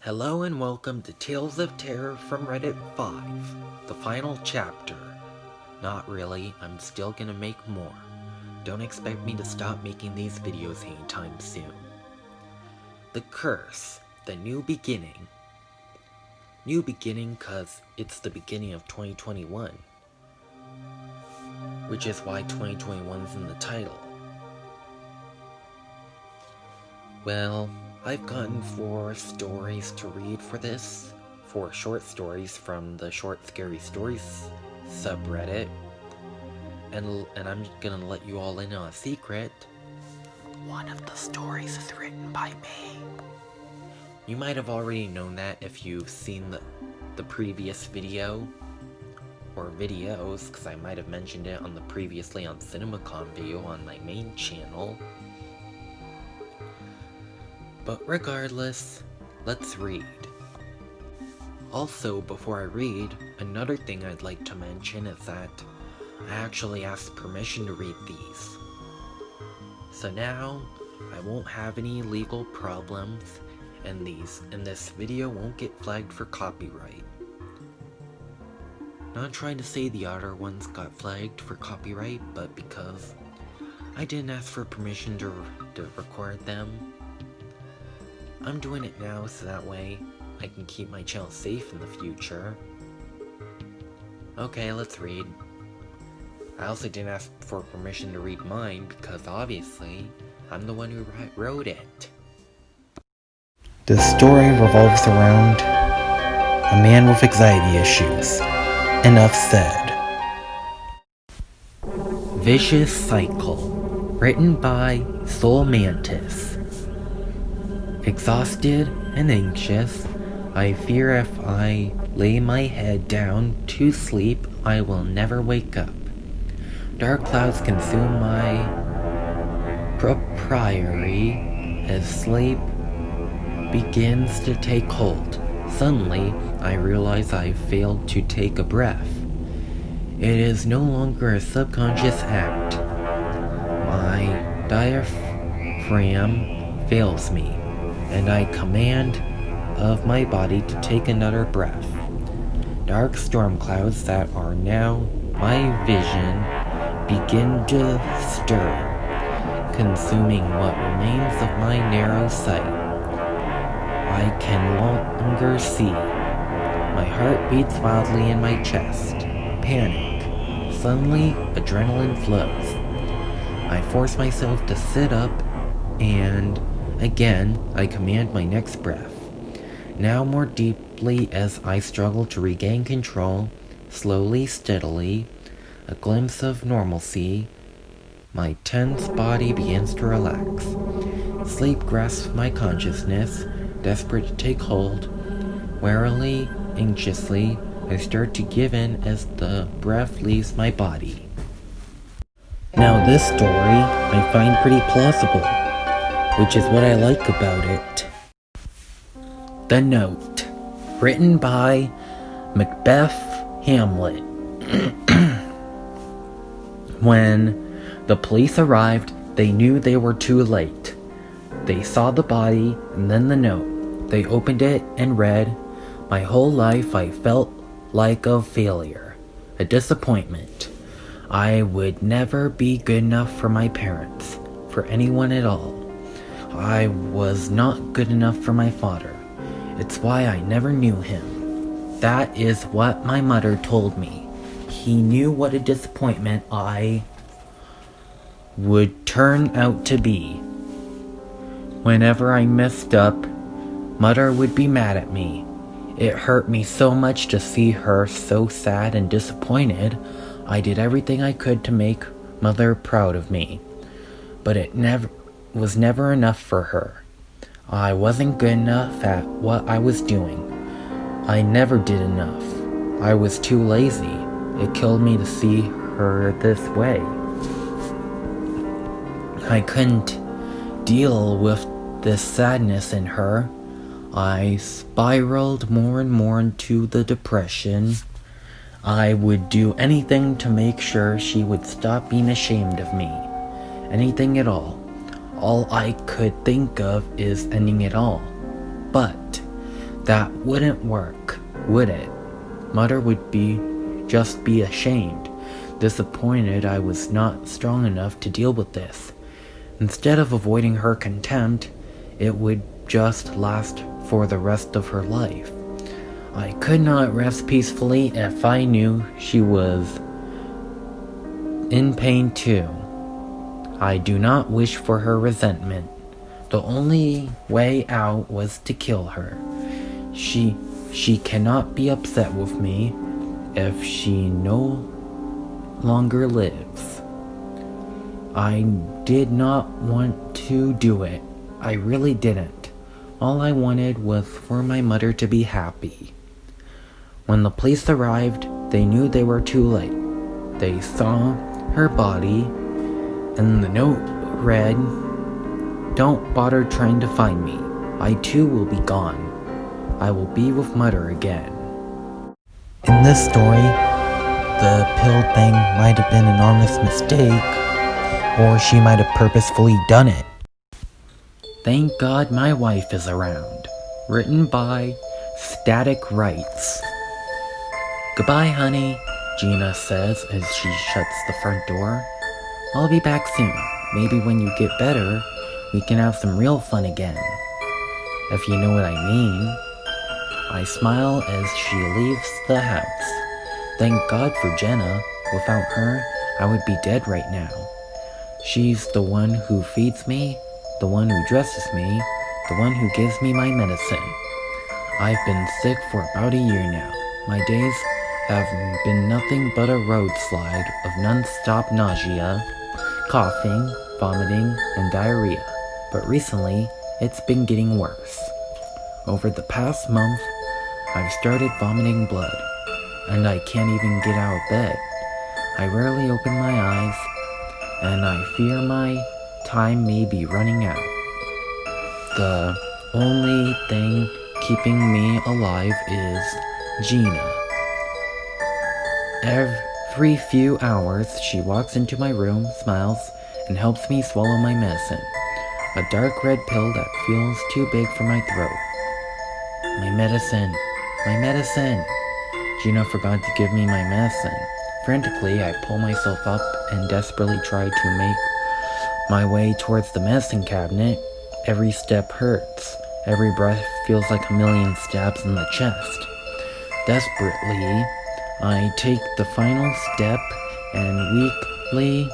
Hello and welcome to Tales of Terror from Reddit 5, the final chapter. Not really, I'm still gonna make more. Don't expect me to stop making these videos anytime soon. The Curse, the New Beginning. New beginning cause it's the beginning of 2021. Which is why 2021's in the title. Well, I've gotten 4 stories to read for this, 4 short stories from the Short Scary Stories subreddit, and I'm gonna let you all in on a secret. One of the stories is written by me. You might have already known that if you've seen the previous video, or videos, because I might have mentioned it on the previously on CinemaCon video on my main channel. But regardless, let's read. Also, before I read, another thing I'd like to mention is that I actually asked permission to read these. So now, I won't have any legal problems, and this video won't get flagged for copyright. Not trying to say the other ones got flagged for copyright, but because I didn't ask for permission to record them, I'm doing it now so that way I can keep my channel safe in the future. Okay, let's read. I also didn't ask for permission to read mine because obviously I'm the one who wrote it. The story revolves around a man with anxiety issues. Enough said. Vicious Cycle, written by Soul Mantis. Exhausted and anxious, I fear if I lay my head down to sleep, I will never wake up. Dark clouds consume my propriety as sleep begins to take hold. Suddenly, I realize I've failed to take a breath. It is no longer a subconscious act. My diaphragm fails me, and I command of my body to take another breath. Dark storm clouds that are now my vision begin to stir, consuming what remains of my narrow sight. I can no longer see. My heart beats wildly in my chest. Panic. Suddenly, adrenaline flows. I force myself to sit up, and again, I command my next breath. Now more deeply as I struggle to regain control, slowly, steadily, a glimpse of normalcy, my tense body begins to relax. Sleep grasps my consciousness, desperate to take hold. Warily, anxiously, I start to give in as the breath leaves my body. Now this story I find pretty plausible, which is what I like about it. The Note, written by Macbeth Hamlet. When the police arrived, they knew they were too late. They saw the body and then the note. They opened it and read, "My whole life I felt like a failure, a disappointment. I would never be good enough for my parents, for anyone at all. I was not good enough for my father. It's why I never knew him. That is what my mother told me. He knew what a disappointment I would turn out to be. Whenever I messed up, Mother would be mad at me. It hurt me so much to see her so sad and disappointed. I did everything I could to make Mother proud of me. But it was never enough for her. I wasn't good enough at what I was doing. I never did enough. I was too lazy. It killed me to see her this way. I couldn't deal with this sadness in her. I spiraled more and more into the depression. I would do anything to make sure she would stop being ashamed of me. Anything at all. All I could think of is ending it all. But That wouldn't work, would it? Mother would just be ashamed, disappointed I was not strong enough to deal with this. Instead of avoiding her contempt, it would just last for the rest of her life. I could not rest peacefully if I knew she was in pain too. I do not wish for her resentment. The only way out was to kill her. She cannot be upset with me if she no longer lives. I did not want to do it. I really didn't. All I wanted was for my mother to be happy. When the police arrived, they knew they were too late. They saw her body, and the note read, "Don't bother trying to find me. I too will be gone. I will be with Mother again." In this story, the pill thing might have been an honest mistake, or she might have purposefully done it. Thank God my wife is around. Written by Static Rights. "Goodbye, honey," Gina says as she shuts the front door. "I'll be back soon. Maybe when you get better, we can have some real fun again. If you know what I mean." I smile as she leaves the house. Thank God for Jenna. Without her, I would be dead right now. She's the one who feeds me, the one who dresses me, the one who gives me my medicine. I've been sick for about a year now. My days have been nothing but a road slide of non-stop nausea, coughing, vomiting, and diarrhea. But recently, it's been getting worse. Over the past month, I've started vomiting blood, and I can't even get out of bed. I rarely open my eyes, and I fear my time may be running out. The only thing keeping me alive is Gina. Every few hours, she walks into my room, smiles, and helps me swallow my medicine. A dark red pill that feels too big for my throat. My medicine. My medicine! Gina forgot to give me my medicine. Frantically, I pull myself up and desperately try to make my way towards the medicine cabinet. Every step hurts. Every breath feels like a million stabs in the chest. Desperately, I take the final step and weakly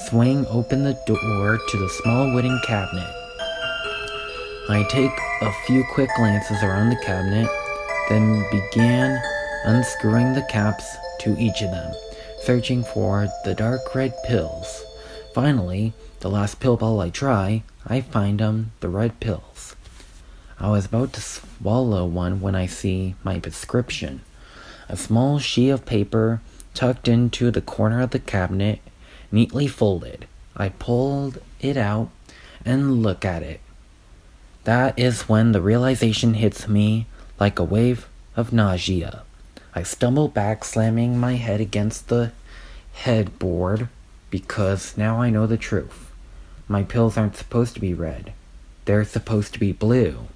swing open the door to the small wooden cabinet. I take a few quick glances around the cabinet, then began unscrewing the caps to each of them, searching for the dark red pills. Finally, the last pill ball I try, I find the red pills. I was about to swallow one when I see my prescription. A small sheet of paper tucked into the corner of the cabinet, neatly folded. I pulled it out and look at it. That is when the realization hits me like a wave of nausea. I stumble back, slamming my head against the headboard, because now I know the truth. My pills aren't supposed to be red. They're supposed to be blue.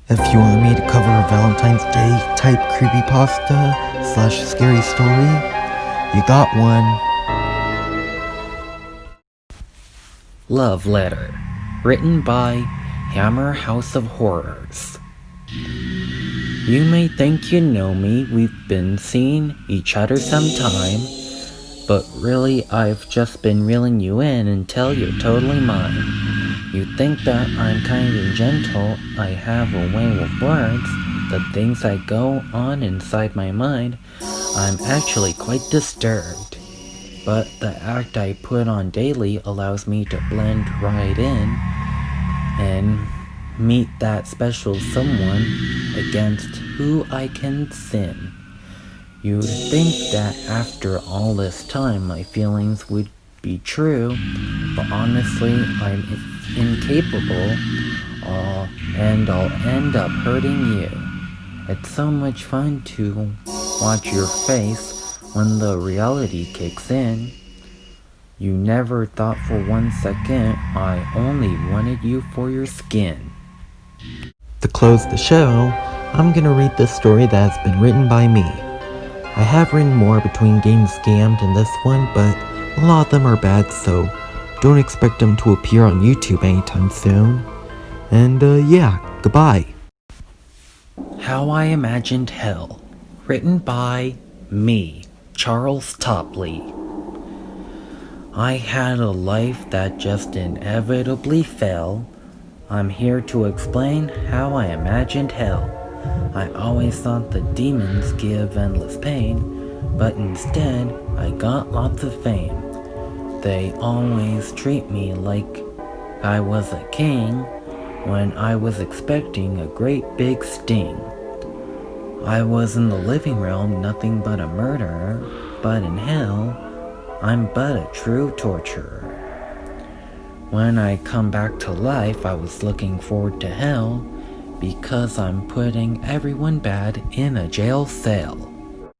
If you want me to cover a Valentine's Day type creepypasta / scary story, you got one. Love Letter. Written by Hammer House of Horrors. You may think you know me, we've been seeing each other sometime, but really I've just been reeling you in until you're totally mine. You think that I'm kind and gentle, I have a way with words, the things that go on inside my mind, I'm actually quite disturbed. But the act I put on daily allows me to blend right in and meet that special someone against who I can sin. You'd think that after all this time my feelings would be true, but honestly I'm incapable, and I'll end up hurting you. It's so much fun to watch your face when the reality kicks in. You never thought for 1 second I only wanted you for your skin. to close the show, I'm gonna read this story that has been written by me. I have written more between Games Scammed and this one, but a lot of them are bad, so don't expect them to appear on YouTube anytime soon. And yeah, goodbye. How I Imagined Hell. Written by me, Charles Topley. I had a life that just inevitably fell. I'm here to explain how I imagined hell. I always thought the demons give endless pain, but instead I got lots of fame. They always treat me like I was a king when I was expecting a great big sting. I was in the living realm, nothing but a murderer, but in hell, I'm but a true torturer. When I come back to life, I was looking forward to hell, because I'm putting everyone bad in a jail cell.